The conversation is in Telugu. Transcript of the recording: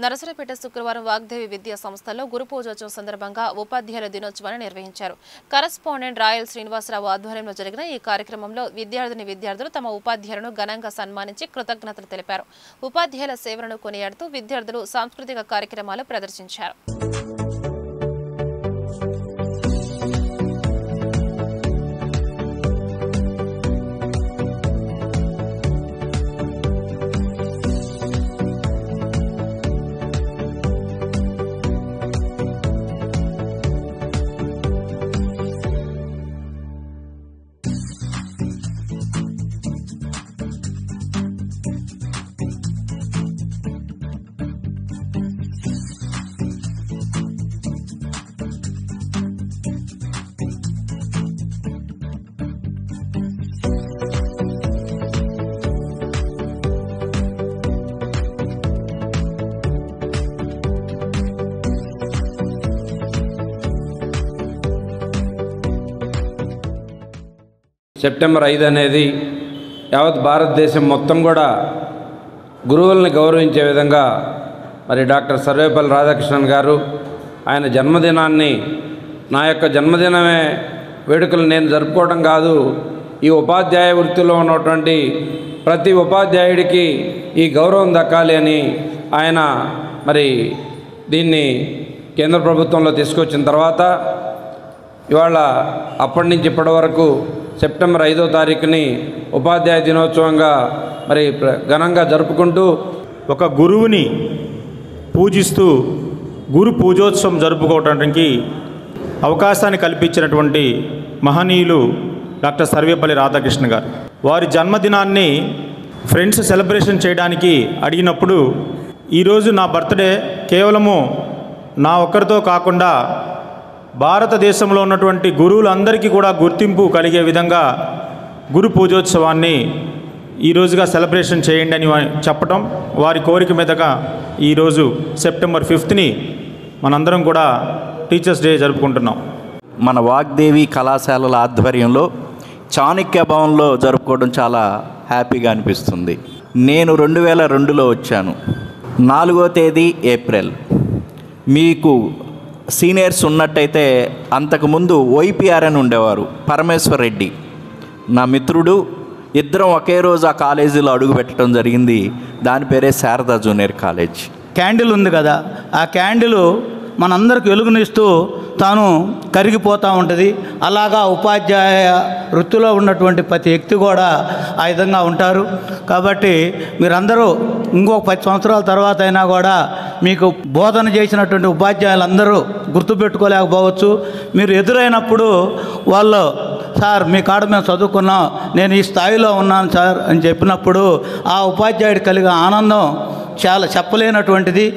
నరసరావుపేట శుక్రవారం వాగ్దేవి విద్యా సంస్థలో గురు పూజోత్సవం సందర్భంగా ఉపాధ్యాయుల దినోత్సవాన్ని నిర్వహించారు. కరెస్పాండెంట్ రాయల్ శ్రీనివాసరావు ఆధ్వర్యంలో జరిగిన ఈ కార్యక్రమంలో విద్యార్థులు తమ ఉపాధ్యాయులను ఘనంగా సన్మానించి కృతజ్ఞతలు తెలిపారు. ఉపాధ్యాయుల సేవలను కొనియాడుతూ విద్యార్థులు సాంస్కృతిక కార్యక్రమాలు ప్రదర్శించారు. సెప్టెంబర్ 5 అనేది యావత్ భారతదేశం మొత్తం కూడా గురువుల్ని గౌరవించే విధంగా మరి డాక్టర్ సర్వేపల్లి రాధాకృష్ణన్ గారు ఆయన జన్మదినాన్ని నా యొక్క జన్మదినమే వేడుకలు నేను జరుపుకోవడం కాదు, ఈ ఉపాధ్యాయ వృత్తిలో ఉన్నటువంటి ప్రతి ఉపాధ్యాయుడికి ఈ గౌరవం దక్కాలి అని ఆయన మరి దీన్ని కేంద్ర ప్రభుత్వంలో తీసుకొచ్చిన తర్వాత ఇవాళ అప్పటి నుంచి ఇప్పటి వరకు సెప్టెంబర్ 5వ తారీఖుని ఉపాధ్యాయ దినోత్సవంగా మరి ఘనంగా జరుపుకుంటూ ఒక గురువుని పూజిస్తూ గురు పూజోత్సవం జరుపుకోవడానికి అవకాశాన్ని కల్పించినటువంటి మహనీయులు డాక్టర్ సర్వేపల్లి రాధాకృష్ణ గారు. వారి జన్మదినాన్ని ఫ్రెండ్స్ సెలబ్రేషన్ చేయడానికి అడిగినప్పుడు ఈరోజు నా బర్త్డే కేవలము నా ఒక్కరితో కాకుండా భారతదేశంలో ఉన్నటువంటి గురువులందరికీ కూడా గుర్తింపు కలిగే విధంగా గురు పూజోత్సవాన్ని ఈరోజుగా సెలబ్రేషన్ చేయండి అని చెప్పటం, వారి కోరిక మీదగా ఈరోజు సెప్టెంబర్ 5ని మనందరం కూడా టీచర్స్ డే జరుపుకుంటున్నాం. మన వాగ్దేవి కళాశాలల ఆధ్వర్యంలో చాణక్య భవన్లో జరుపుకోవడం చాలా హ్యాపీగా అనిపిస్తుంది. నేను 2002లో వచ్చాను. 4వ తేదీ ఏప్రిల్. మీకు సీనియర్స్ ఉన్నట్టయితే అంతకుముందు వైపీఆర్ అని ఉండేవారు, పరమేశ్వర్ రెడ్డి నా మిత్రుడు. ఇద్దరం ఒకే రోజు ఆ కాలేజీలో అడుగు పెట్టడం జరిగింది. దాని పేరే శారదా జూనియర్ కాలేజ్. క్యాండిల్ ఉంది కదా, ఆ క్యాండిల్ మనందరికి వెలుగునిస్తూ తాను కరిగిపోతూ ఉంటుంది. అలాగా ఉపాధ్యాయ వృత్తిలో ఉన్నటువంటి ప్రతి వ్యక్తి కూడా ఆ విధంగా ఉంటారు. కాబట్టి మీరందరూ ఇంకొక 10 సంవత్సరాల తర్వాత అయినా కూడా మీకు బోధన చేసినటువంటి ఉపాధ్యాయులందరూ గుర్తుపెట్టుకోలేకపోవచ్చు. మీరు ఎదురైనప్పుడు వాళ్ళు, సార్ మీ కాడ మేము చదువుకున్నాం, నేను ఈ స్థాయిలో ఉన్నాను సార్ అని చెప్పినప్పుడు ఆ ఉపాధ్యాయుడు కలిగే ఆనందం చాలా చెప్పలేనటువంటిది.